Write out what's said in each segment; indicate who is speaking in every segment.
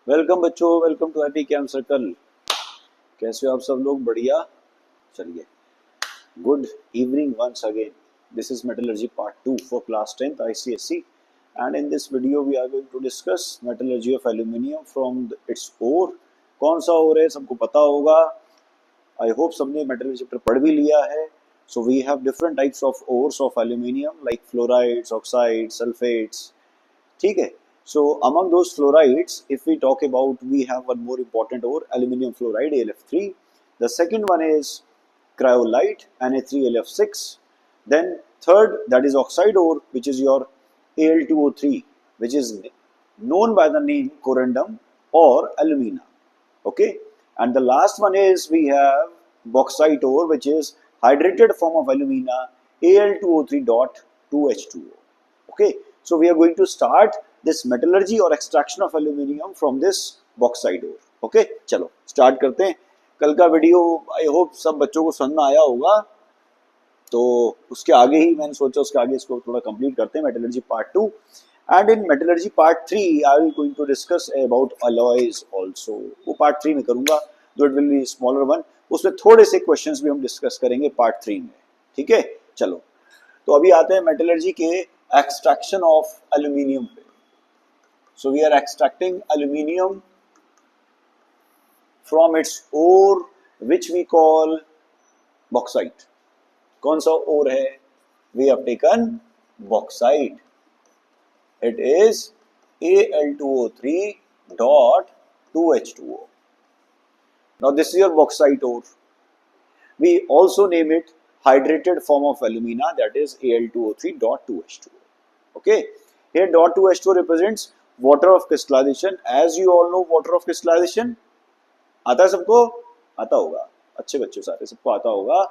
Speaker 1: Welcome बच्चों, welcome to Happy Camp Circle. कैसे हो आप सब लोग? बढ़िया। चलिए, good evening once again. This is metallurgy part 2 for class 10th ICSE, and in this video we are going to discuss metallurgy of aluminium from its ore। कौन सा ore है सबको पता होगा। आई होप सबने मेटलर्जी चैप्टर पढ़ भी लिया है। So we have different types of ores of aluminium like fluorides, oxides, sulphates. ठीक है। So among those fluorides, if we talk about, we have one more important ore, aluminium fluoride, AlF3. The second one is cryolite, Na3LF6. Then third, that is oxide ore, which is your Al2O3, which is known by the name corundum or alumina. Okay. And the last one is we have bauxite ore, which is hydrated form of alumina, Al2O3 dot 2H2O. Okay. So we are going to start this metallurgy or extraction of aluminium from this bauxite ore. Okay, चलो start करते हैं। कल का video I hope सब बच्चों को समझ में आया होगा, तो उसके आगे ही मैंने सोचा उसके आगे इसको थोड़ा कंप्लीट करते हैं, metallurgy part 2। And in metallurgy part 3 I will going to discuss about alloys also. वो पार्ट 3 में करूंगा, though it will be smaller one. उसमें थोड़े से क्वेश्चंस भी हम डिस्कस करेंगे पार्ट 3 में। ठीक है, चलो तो अभी आते हैं मेटलर्जी के extraction of aluminium पे। So we are extracting aluminium from its ore, which we call bauxite। कौन सा ore है? We have taken bauxite. It is Al2O3 dot 2H2O. Now this is your bauxite ore. We also name it hydrated form of alumina, that is Al2O3 dot 2H2O. Okay, here dot 2H2O represents water of crystallization। as you all know, water of crystallization आता है सबको? आता होगा, अच्छे बच्चों सारे सबको आता होगा।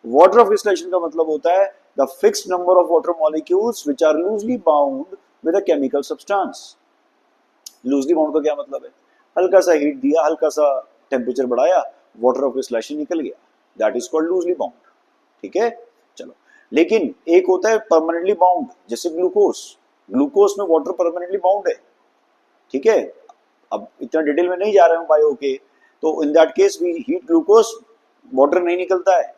Speaker 1: water of crystallization का मतलब होता है the fixed number of water molecules which are loosely bound with a chemical substance। loosely bound का क्या मतलब है? हल्का सा हीट दिया, हल्का सा टेम्परेचर बढ़ाया, water of crystallization निकल गया, that is called loosely bound। ठीक है, चलो। लेकिन एक होता है परमानेंटली बाउंड, जैसे ग्लूकोज। ग्लूकोज में वाटर परमानेंटली बाउंड है। ठीक है, अब इतना डिटेल में नहीं जा रहा हूं बायो के, तो in that case we heat glucose, water नहीं निकलता है,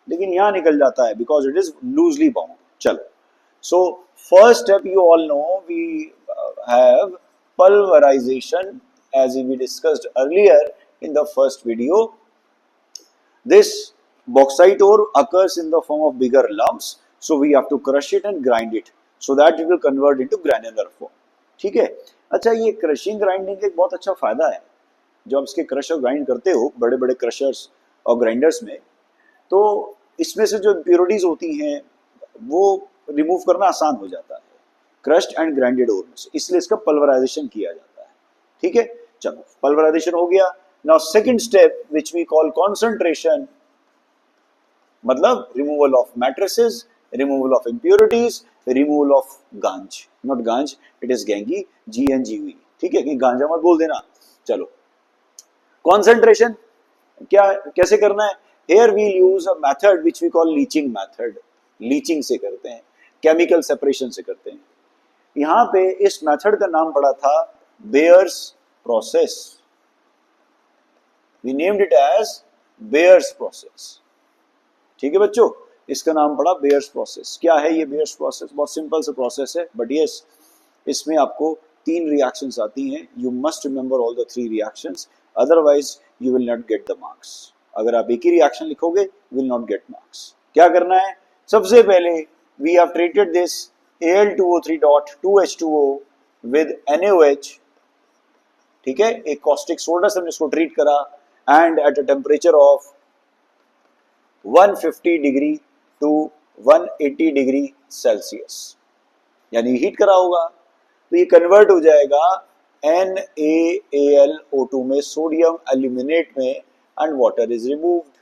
Speaker 1: लेकिन यहां निकल जाता है because it is loosely bound. चलो, so first step you all know, we have pulverisation as we discussed earlier in the first video. This bauxite ore occurs in the form of bigger lumps, so we have to crush it and grind it so that it will convert into granular form। ठीक है। अच्छा, ये crushing grinding का एक बहुत अच्छा फायदा है। जब इसके क्रश और ग्राइंड करते हो बड़े बड़े क्रशर्स और ग्राइंडर्स में, तो इसमें से जो इम्प्योरिटीज होती हैं वो रिमूव करना आसान हो जाता है क्रश्ड एंड ग्राइंडेड ओर में से, इसलिए इसका पल्वराइजेशन किया जाता है। ठीक है, चलो पल्वराइजेशन हो गया। Now second step which we call concentration, मतलब removal of matrices, removal of impurities, removal of gangue, not gangue, it is gangue, GNGV। ठीक है, कि गांजा मत बोल देना। चलो, कॉन्सेंट्रेशन क्या कैसे करना है? Here we use a method which we call leaching method. Leaching से करते हैं, केमिकल सेपरेशन से करते हैं। यहां पे इस मेथड का नाम पड़ा था Bayer's process. We named it as Bayer's process. ठीक है बच्चों, इसका नाम पड़ा बेयर्स प्रोसेस। क्या है ये बेयर्स प्रोसेस? बहुत सिंपल सा प्रोसेस है, बट यस, इसमें आपको 3 रिएक्शंस आती हैं। You must remember all the 3 reactions, otherwise you will not get the marks. अगर आप एक ही रिएक्शन लिखोगे, विल नॉट गेट मार्क्स। क्या करना है? सबसे पहले we have treated this Al2O3 dot 2H2O with NaOH। ठीक है, एक कॉस्टिक सोडा से हमने इसको ट्रीट करा, and at a temperature of 150 degree to 180 degree celsius, यानी हीट करा होगा, तो ये कन्वर्ट हो जाएगा NaAlO2 में, सोडियम एल्यूमिनेट में, एंड वाटर इज रिमूव्ड।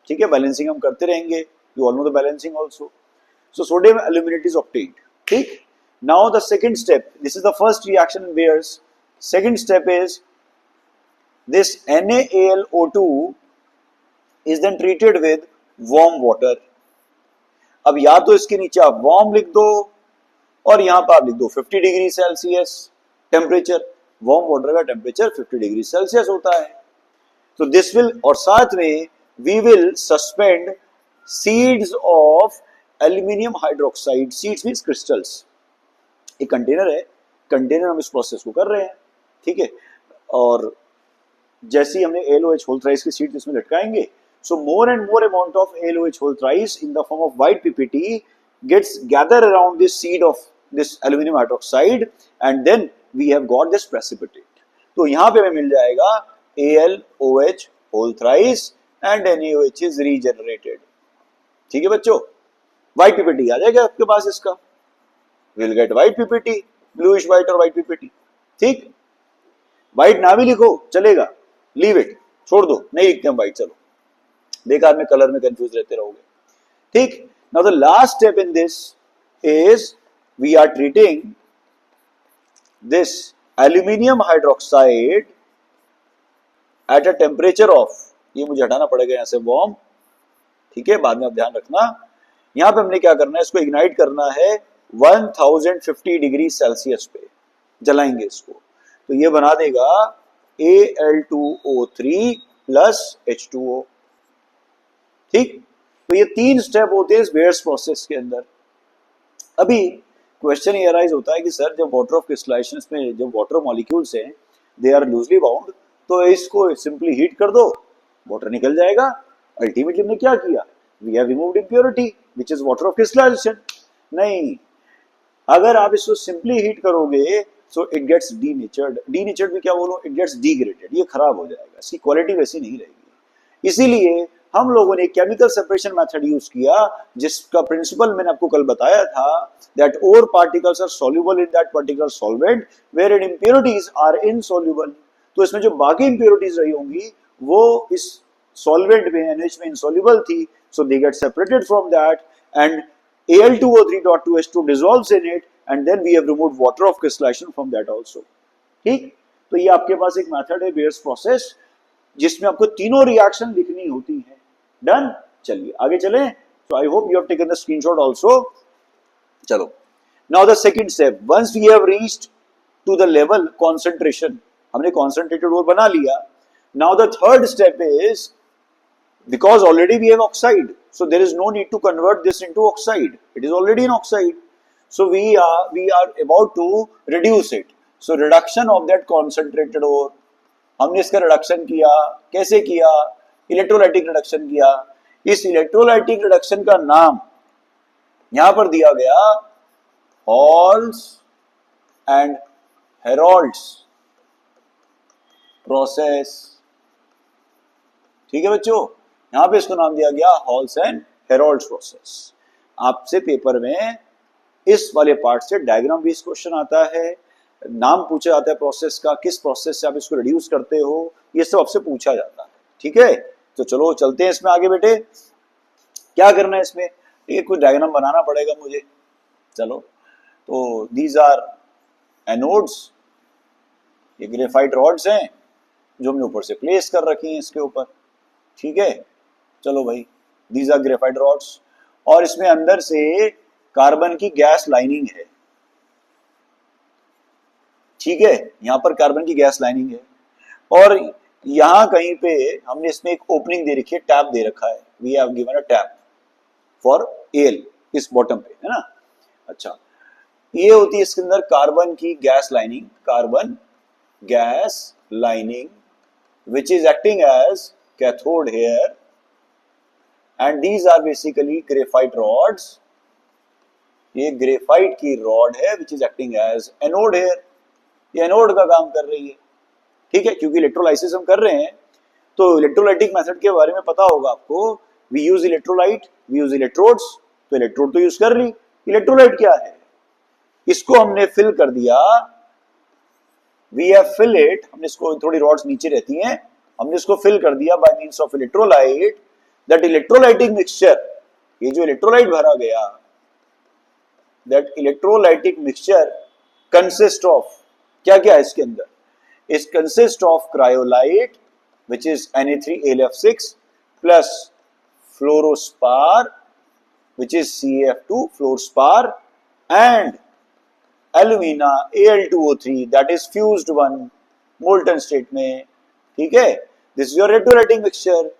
Speaker 1: ठीक है, बैलेंसिंग हम करते रहेंगे, you all know the balancing also. So sodium aluminate is obtained. ठीक, now the second step, this is the first reaction in Bayer's. Second step is this NaAlO2 is then treated with warm water। अब या तो इसके नीचे आप warm लिख दो, और यहां पर आप लिख दो 50 degree Celsius temperature, warm water का टेम्परेचर 50 डिग्री सेल्सियस होता है। तो दिस विल, और साथ में we will suspend seeds of aluminium hydroxide, seeds means crystals. एक कंटेनर है, कंटेनर हम इस प्रोसेस को कर रहे हैं, ठीक है। और जैसे ही हमने एलओएच होल थ्राइस की सीड्स इसमें लटकाएंगे, so more and more amount of ALOH whole thrice in the form of white PPT gets gathered around this seed of this aluminum hydroxide and then we have got this precipitate. तो यहाँ पे हमें मिल जाएगा ALOH whole thrice and NaOH is regenerated। ठीक है बच्चों, white PPT आ जाएगा आपके पास इसका, we'll get white PPT, bluish white और white PPT। ठीक, white ना भी लिखो चलेगा, leave it, छोड़ दो, नहीं लिखते हम white, चलो बेकार में कलर में कंफ्यूज रहते रहोगे। ठीक, now the last step in this is we are treating this aluminium hydroxide at a temperature of, ये मुझे हटाना पड़ेगा यहां से वार्म, ठीक है, बाद में आप ध्यान रखना। यहां पे हमने क्या करना है, इसको इग्नाइट करना है 1050 डिग्री सेल्सियस पे जलाएंगे इसको, तो ये बना देगा Al2O3 प्लस H2O। ठीक, तो ये 3 स्टेप होते हैं इस बेयर्स प्रोसेस के अंदर। अभी क्वेश्चन ये अराइज होता है कि सर जब वाटर ऑफ क्रिस्टलाइजेशन में जब वाटर मॉलिक्यूल्स हैं दे आर लूजली बाउंड, तो इसको सिंपली हीट कर दो, वाटर निकल जाएगा। अल्टीमेटली हमने क्या किया, we have removed impurity which is water of crystallization. नहीं, अगर आप इसको सिंपली हीट करोगे so it gets denatured. Denatured भी क्या बोलो, इट गेट्स डिग्रेडेड, ये खराब हो जाएगा, इसकी क्वालिटी वैसी नहीं रहेगी। इसीलिए हम लोगों ने केमिकल सेपरेशन मेथड यूज किया, जिसका प्रिंसिपल मैंने आपको कल बताया था, that ore particles are soluble in that particular solvent where in impurities are insoluble. तो इसमें जो बाकी इंप्योरिटीज रही होंगी वो इस सॉल्वेंट में NH में इनसॉल्युबल थी, so they get separated from that and Al2O3.2H2 dissolves in it and then we have removed water of crystallization from that also। ठीक, तो ये आपके पास एक मेथड है बेयर्स प्रोसेस जिसमें आपको तीनों रिएक्शन लिखनी होती है। डन, चलिए आगे चलें। So I hope you have taken the screenshot also. चलो, now the second step, once we have reached to the level concentration, हमने कंसंट्रेटेड ओर बना लिया। Now the third step is, because already we have oxide, so there is no need to convert this into oxide, it is already an oxide, so we are about to reduce it। so reduction of that concentrated ore, हमने इसका reduction किया, कैसे किया, electrolytic reduction किया। इस electrolytic reduction का नाम यहां पर दिया गया हॉल्स एंड हेरोल्ड्स प्रोसेस। ठीक है बच्चों, यहां पे इसको नाम दिया गया हॉल्स एंड हेरोल्ड्स प्रोसेस। आपसे पेपर में इस वाले पार्ट से डायग्राम भी इस क्वेश्चन आता है, नाम पूछा जाता है प्रोसेस का, किस प्रोसेस से आप इसको रिड्यूस करते हो, ये सब आपसे पूछा जाता है। ठीक है, तो चलो चलते हैं इसमें आगे बेटे। क्या करना है इसमें, ये कुछ डायग्राम बनाना पड़ेगा मुझे। चलो, तो दीज आर एनोड्स, ये ग्रेफाइट रॉड्स हैं जो हमने ऊपर से प्लेस कर रखी हैं इसके ऊपर। ठीक है, चलो भाई, दीज आर ग्रेफाइट रॉड्स, और इसमें अंदर से कार्बन की गैस लाइनिंग है। ठीक है, यहां पर कार्बन की गैस लाइनिंग है, और यहां कहीं पे हमने इसमें एक ओपनिंग दे रखी है, टैप दे रखा है, we have given a tap for L इस बॉटम पे, है ना। अच्छा, ये होती है इसके अंदर कार्बन की gas lining, carbon gas lining which is acting as cathode here, and these are basically graphite rods। ये ग्रेफाइट की रॉड है which is acting as anode here, ये एनोड का काम कर रही है। ठीक है, क्योंकि इलेक्ट्रोलाइसिस हम कर रहे हैं, तो इलेक्ट्रोलाइटिक मेथड के बारे में पता होगा आपको। We use electrolyte, we use electrodes, तो इलेक्ट्रोड तो यूज कर ली। इलेक्ट्रोलाइट क्या है, इसको हमने फिल कर दिया, वी हैव फिल इट, हमने इसको, थोड़ी रॉड्स नीचे रहती हैं, हमने इसको फिल कर दिया by means of electrolyte. That electrolytic mixture, ये जो इलेक्ट्रोलाइट भरा गया, that electrolytic mixture consist of क्या क्या है इसके अंदर, इस consist of cryolite which is Na3AlF6 plus fluorospar which is CaF2 fluorspar and alumina Al2O3 that is fused one molten state में, ठीक है। This is your electrolytic mixture.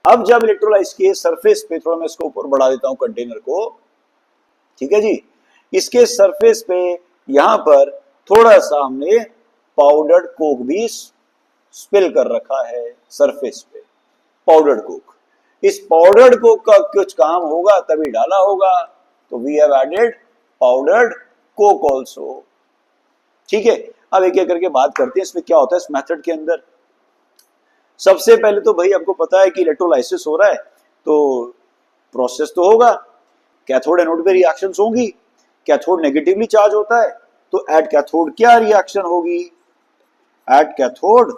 Speaker 1: अब जब इलेक्ट्रोलाइज के सरफेस पे, थोड़ा मैं इसको ऊपर बढ़ा देता हूं कंटेनर को, ठीक है जी, इसके सरफेस पे यहां पर थोड़ा सा हमने पाउडर्ड कोक भी स्पिल कर रखा है सरफेस पे, पाउडर्ड कोक। इस पाउडर्ड कोक का कुछ काम होगा तभी डाला होगा, तो we have added powdered coke also, ठीक है। अब एक एक करके बात करते हैं इसमें क्या होता है इस मेथड के अंदर। सबसे पहले तो भाई आपको पता है कि इलेक्ट्रोलाइसिस हो रहा है तो प्रोसेस तो होगा, कैथोड एनोड पे रिएक्शंस होंगी, कैथोड नेगेटिवली चार्ज होता है तो एट कैथोड क्या रिएक्शन होगी, एट कैथोड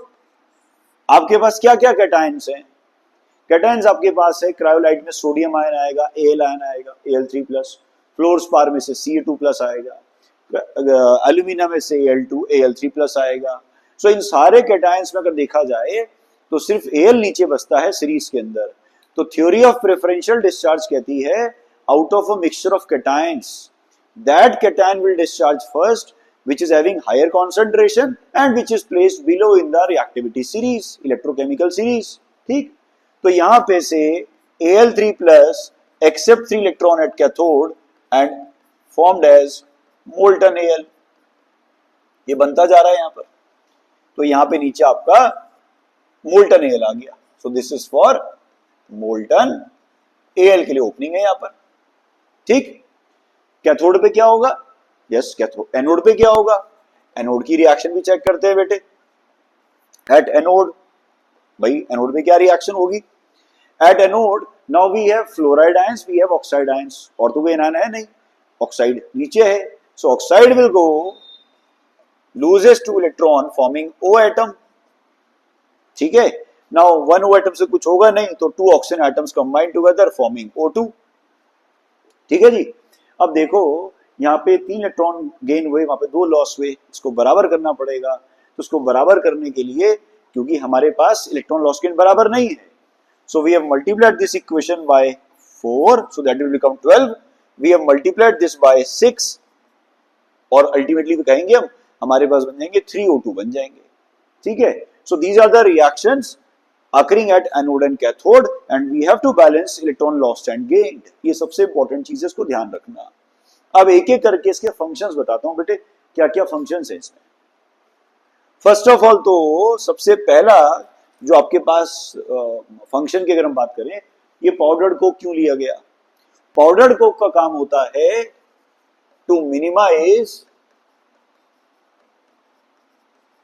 Speaker 1: आपके पास क्या क्या कैटायंस हैं। कैटायंस आपके पास है क्रायोलाइट में सोडियम आयन आएगा, Al आयन आएगा Al3+, फ्लोरस्पार में से Ca2+ आएगा, एल्यूमिना में से Al2 Al3+ आएगा। सो इन सारे कैटायंस में अगर देखा जाए तो सिर्फ Al नीचे बचता है सीरीज के अंदर। तो थ्योरी ऑफ प्रेफरेंशियल डिस्चार्ज कहती है out of a mixture of cations that cation will discharge first which is having higher concentration and which is placed below in the reactivity series, electrochemical series, ठीक। तो यहां पे से Al3+ accept 3 electron at cathode and formed as molten Al, ये बनता जा रहा है यहां पर। तो यहां पे नीचे आपका molten Al आ गया। सो this is for molten Al के लिए ओपनिंग है यहां पर, ठीक। कैथोड पे क्या होगा, यस कैथोड। एनोड पे क्या होगा, एनोड की रिएक्शन भी चेक करते हैं बेटे। एट एनोड, भाई एनोड पे क्या रिएक्शन होगी, at anode now we have fluoride ions, we have oxide ions, और तो कोई एनायन है नहीं, ऑक्साइड नीचे है। So oxide will go loses 2 electron forming O atom, ठीक है। नाउ 1 O एटम से कुछ होगा नहीं तो 2 oxygen atoms combine together forming O2, ठीक है जी। अब देखो यहाँ पे 3 इलेक्ट्रॉन गेन हुए, वहां पे 2 लॉस हुए, इसको बराबर करना पड़ेगा। तो उसको बराबर करने के लिए, क्योंकि हमारे पास इलेक्ट्रॉन लॉस गेन बराबर नहीं है, so we have multiplied this equation by 4 so that will become 12, we have multiplied this by 6 और अल्टीमेटली कहेंगे हम हमारे पास बन जाएंगे 3O2 बन जाएंगे, ठीक है। So these are the reactions occurring at anode and cathode and we have to balance electron lost and gained, ये सबसे इंपॉर्टेंट चीज है, इसको ध्यान रखना। अब एक एक करके इसके फंक्शंस बताता हूं बेटे, क्या क्या फंक्शंस है इसमें। फर्स्ट ऑफ ऑल तो सबसे पहला जो आपके पास फंक्शन की अगर हम बात करें, ये पाउडर्ड कोक क्यों लिया गया। पाउडर्ड कोक का काम होता है टू मिनिमाइज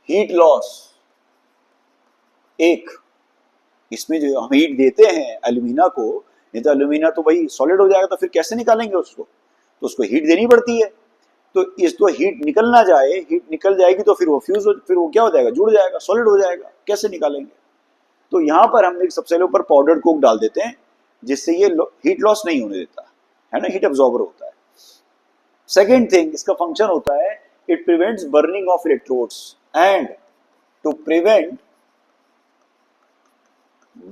Speaker 1: हीट लॉस। एक इसमें जो हम हीट देते हैं एल्यूमिना को, नहीं तो एल्यूमिना तो भाई सॉलिड हो जाएगा, तो फिर कैसे निकालेंगे उसको, तो उसको हीट देनी पड़ती है। तो इसको हीट निकल ना जाए, हीट निकल जाएगी तो फिर वो फ्यूज हो, फिर वो क्या हो जाएगा, जुड़ जाएगा, सॉलिड हो जाएगा, कैसे निकालेंगे। तो यहां पर हम एक सबसे ऊपर पाउडर्ड कोक डाल देते हैं जिससे ये हीट लॉस नहीं होने देता है ना, हीट एब्जॉर्बर होता है। सेकेंड थिंग इसका फंक्शन होता है it prevents burning of electrodes and to prevent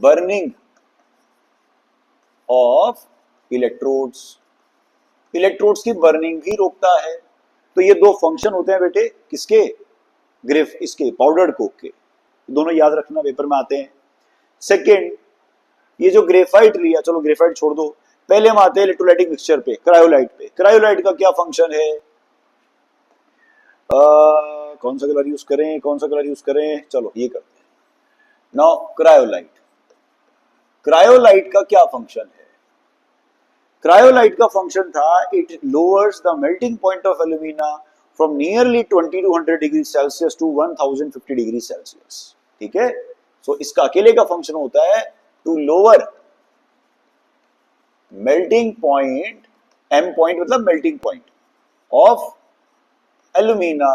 Speaker 1: burning of electrodes, electrodes की बर्निंग भी रोकता है। तो ये 2 फंक्शन होते हैं बेटे किसके, ग्रेफ इसके पाउडर्ड कोक के, दोनों याद रखना, पेपर में आते हैं। सेकेंड ये जो ग्रेफाइट लिया, चलो ग्रेफाइट छोड़ दो, पहले हम आते हैं इलेक्ट्रोलाइटिक मिक्सचर पे, क्रायोलाइट पे। क्रायोलाइट का क्या फंक्शन है, कौन सा कलर यूज करें, कौन सा कलर यूज करें, चलो ये करते हैं। नाउ क्रायोलाइट, क्रायोलाइट का क्या फंक्शन है। क्रायोलाइट का फंक्शन था it lowers the melting point of alumina from nearly 20 to 100 degree celsius to 1050 degree celsius, ठीक है। सो इसका अकेले का फंक्शन होता है to lower melting point, M point मतलब melting point of alumina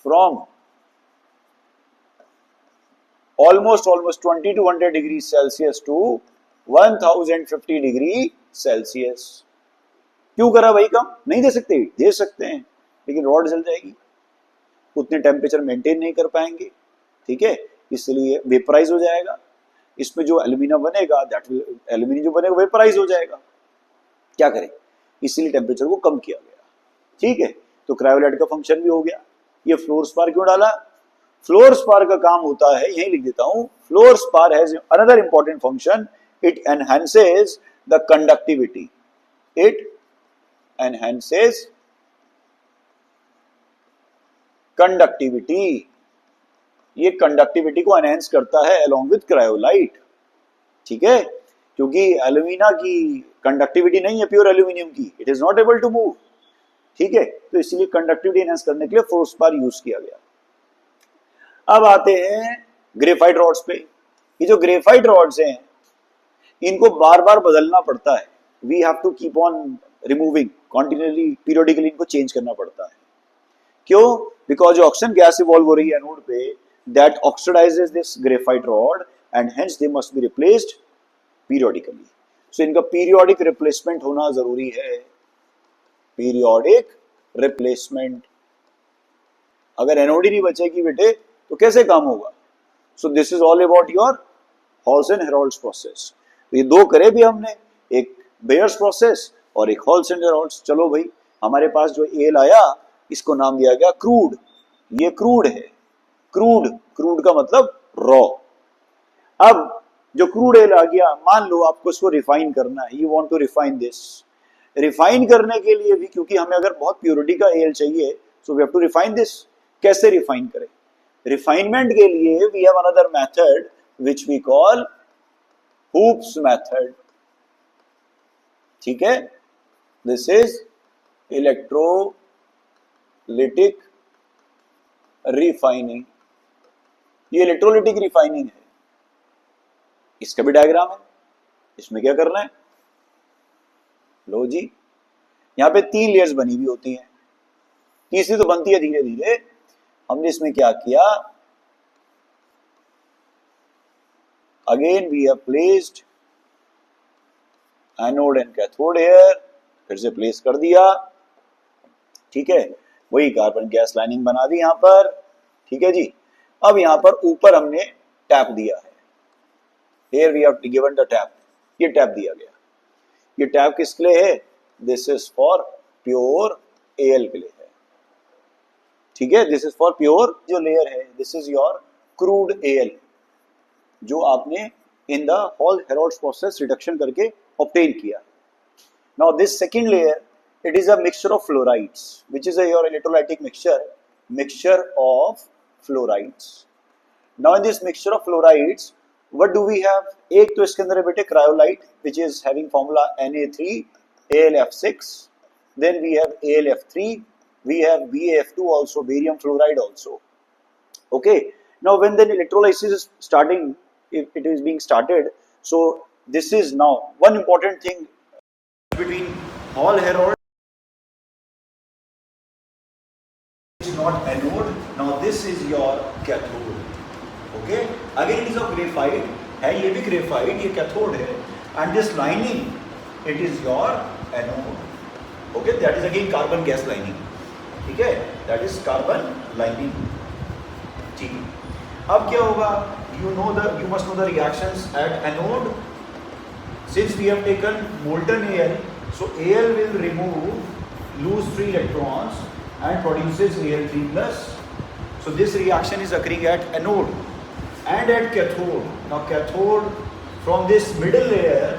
Speaker 1: from almost 20 to 100 degree celsius to 1050 degree celsius. क्यों करा भाई कम, नहीं दे सकते, दे सकते हैं लेकिन रॉड जल जाएगी, उतने टेम्परेचर मेंटेन नहीं कर पाएंगे, ठीक है, इसलिए वेपराइज हो जाएगा। इसमें जो एल्यूमिना बनेगा दैट विल, एल्यूमिनियम जो बनेगा वेपराइज हो जाएगा, क्या करें, इसीलिए टेम्परेचर को कम किया गया। ठीक है, तो क्रायोलाइट का फंक्शन भी हो गया। ये फ्लोरस्पार क्यों डाला? फ्लोरस्पार का काम होता है, यही लिख देता हूं, fluorspar has another important function, it enhances the conductivity, it enhances conductivity, ये कंडक्टिविटी को एनहेंस करता है अलोंग विद क्रायोलाइट, ठीक है, क्योंकि एल्यूमिना की कंडक्टिविटी नहीं है प्योर एल्यूमिनियम की, it is not able to move, ठीक है, तो इसलिए कंडक्टिविटी एनहेंस करने के लिए फ्लोरस्पार यूज किया गया। अब आते हैं ग्रेफाइट रॉड्स पे। ये जो ग्रेफाइट रॉड्स हैं इनको बार बार बदलना पड़ता है, we have to keep on removing continuously, periodically इनको चेंज करना पड़ता है। क्यों? बिकॉज ऑक्सीजन गैस इवॉल्व हो रही है एनोड पे, that oxidises this graphite rod and hence they must be replaced periodically. So इनका पीरियोडिक रिप्लेसमेंट होना जरूरी है, पीरियोडिक रिप्लेसमेंट। अगर एनोड ही नहीं बचेगी बेटे तो कैसे काम होगा? So this is all about your Hall's and Heroult's process. तो ये दो करे भी हमने, एक बेयर्स प्रोसेस और एक हॉल्स एंड हेरोल्ड्स। चलो भाई, हमारे पास जो एल आया इसको नाम दिया गया क्रूड, ये क्रूड है, क्रूड, क्रूड का मतलब रॉ। अब जो क्रूड एल आ गया, मान लो आपको इसको रिफाइन करना है, you want to refine this. Refine करने के लिए भी, क्योंकि हमें अगर बहुत प्योरिटी का एल चाहिए, so we have to refine this. कैसे रिफाइन करें? रिफाइनमेंट के लिए we have another method which we call Hoopes method, ठीक है, दिस इज इलेक्ट्रोलिटिक रिफाइनिंग। ये इलेक्ट्रोलिटिक रिफाइनिंग है, इसका भी डायग्राम है। इसमें क्या करना है? लो जी, यहां पे 3 लेयर्स बनी हुई होती हैं, तीसरी तो बनती है धीरे धीरे। हमने इसमें क्या किया, again we have placed anode and cathode here, फिर से प्लेस कर दिया, ठीक है, वही कार्बन गैस लाइनिंग बना दी यहां पर, ठीक है जी। अब यहां पर ऊपर हमने टैप दिया है, here we have given the tap, ये टैप दिया गया। ये टैप किसके लिए है? This is for pure L के लिए है, ठीक है, दिस इज फॉर प्योर जो लेयर है, this is your crude L जो आपने in the Hall Heroult's process reduction करके ऑब्टेन किया। Now this second layer, it is a mixture of fluorides, which is your electrolytic mixture of fluorides. Now in this mixture of fluorides, what do we have? एक तो इसके अंदर है बेटे cryolite, which is having formula Na3AlF6, then we have AlF3, we have BaF2 also, barium fluoride also. Okay, now when the electrolysis is starting, if it is being started, so this is now one important thing between Hall Herold is not anode, now this is your cathode. Okay, again it is of graphite है, ये भी graphite, ये cathode है, and this lining it is your anode. Okay, that is again carbon gas lining, ठीक है, that is carbon lining, ठीक है। अब क्या होगा? You must know the reactions at anode. Since we have taken molten Al, so Al will remove loose free electrons and produces Al3+. So this reaction is occurring at anode and at cathode. Now cathode, from this middle layer,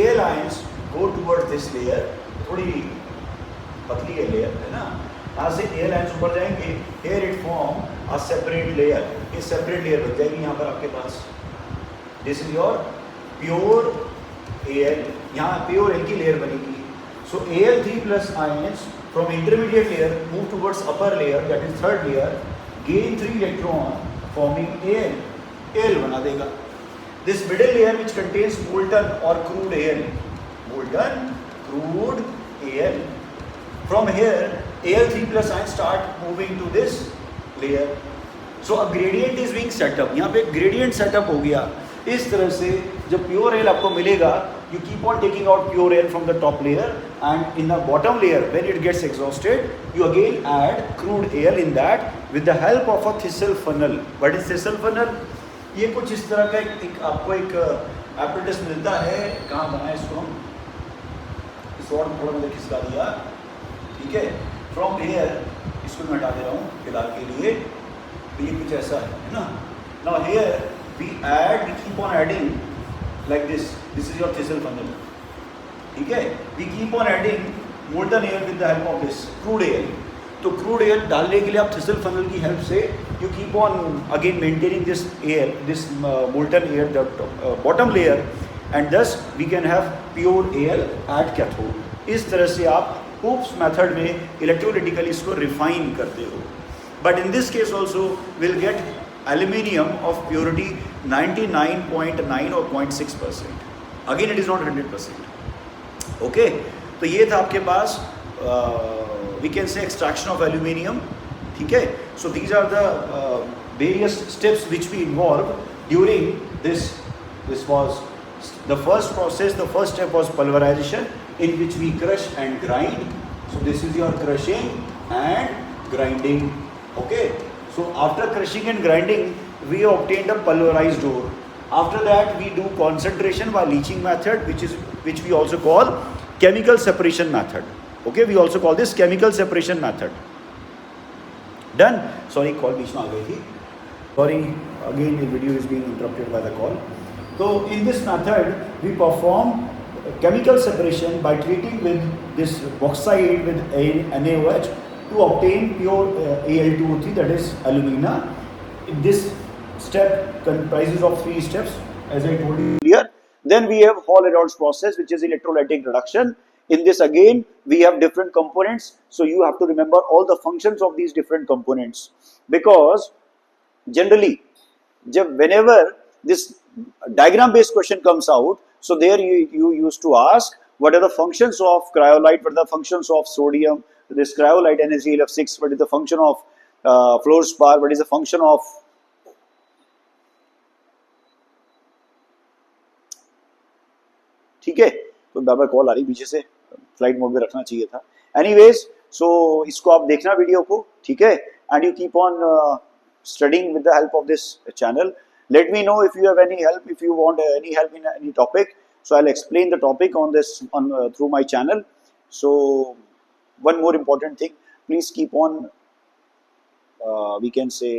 Speaker 1: Al ions go towards this layer. थोड़ी पतली है layer है ना, यहाँ से Al ions ऊपर जाएंगे, here it form a separate layer. ये separate layer बन जाएगी यहाँ पर आपके पास. This is your pure Al. यहाँ pure Al की layer बनेगी. So Al3+ ions from intermediate layer move towards upper layer, that is third layer, gain 3 electron forming Al. Al बना देगा. This middle layer which contains molten or crude Al, molten crude Al. From here Al3+ ions start moving to this layer. So a gradient is being set up. यहाँ पे gradient setup हो गया. इस तरह से जब pure Al आपको मिलेगा, you keep on taking out pure Al from the top layer, and in the bottom layer when it gets exhausted, you again add crude Al in that with the help of a Thissell funnel. What is Thissell funnel? ये कुछ इस तरह का एक आपको एक apparatus मिलता है, कहाँ बनाया इसको हम, इस और थोड़ा मैंने खिसका दिया, ठीक है, फ्रॉम हेयर इसको मैं हटा दे रहा हूँ फिलहाल के लिए, तो ये कुछ ऐसा है ना. Now here we keep on adding like this is your thistle funnel. ठीक है, we keep on adding molten ore with the help of this crude ore. तो क्रूड एयर डालने के लिए आप थिसल फनल की हेल्प से you keep on again maintaining this ore, this molten ore, the bottom layer, and thus we can have pure ore at cathode. इस तरह से आप Hooke's मेथड में इलेक्ट्रोलिटिकली इसको रिफाइन करते हो. But in this case also will get aluminium of purity 99.9 और 0.6%. Again it is not 100%. Okay, तो ये था आपके पास we can say extraction of aluminium. ठीक है, so these are the various steps which we involve during this was the first process. The first step was pulverization, in which we crush and grind. So this is your crushing and grinding. Okay, so after crushing and grinding we obtained a pulverized ore. After that we do concentration by leaching method, which we also call chemical separation method. Okay, we also call this chemical separation method. Done. Sorry, call बीच में आ गई थी. Sorry, again the video is being interrupted by the call. So in this method we perform chemical separation by treating with this bauxite with NaOH to obtain pure Al2O3, that is alumina. This step comprises of 3 steps as I told you earlier. Then we have Hall-Herold's process, which is electrolytic reduction. In this again we have different components, so you have to remember all the functions of these different components, because generally whenever this diagram based question comes out, so there you used to ask what are the functions of cryolite, what are the functions of sodium, this cryolite NaCl6, what is the function of fluorspar, what is the function of ठीक है. तो बार-बार call आ रही पीछे से, flight mode में रखना चाहिए था. एनीवेज, सो इसको आप देखना वीडियो को, ठीक है, and you keep on studying with the help of this channel. Let me know if you have any help, if you want any help in any topic. So I'll explain the topic on this through my channel. So one more important thing, please keep on we can say,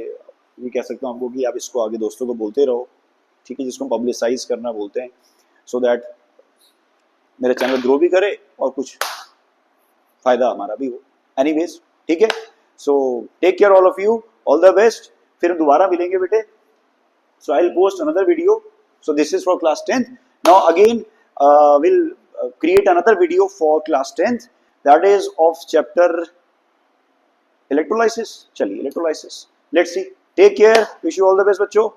Speaker 1: we कह सकते हैं आपको कि आप इसको आगे दोस्तों को बोलते रहो, ठीक है, जिसको पब्लिसाइज करना बोलते हैं, so that मेरा चैनल ग्रो भी करे और कुछ फायदा हमारा भी हो. एनीवेज, ठीक है, so take care all of you, all the best. फिर हम दोबारा मिलेंगे बेटे. So I'll post another video. So this is for class 10th. Now again we'll create another video for class 10th, that is of chapter electrolysis. चलिए electrolysis. Let's see. Take care. Wish you all the best बच्चों.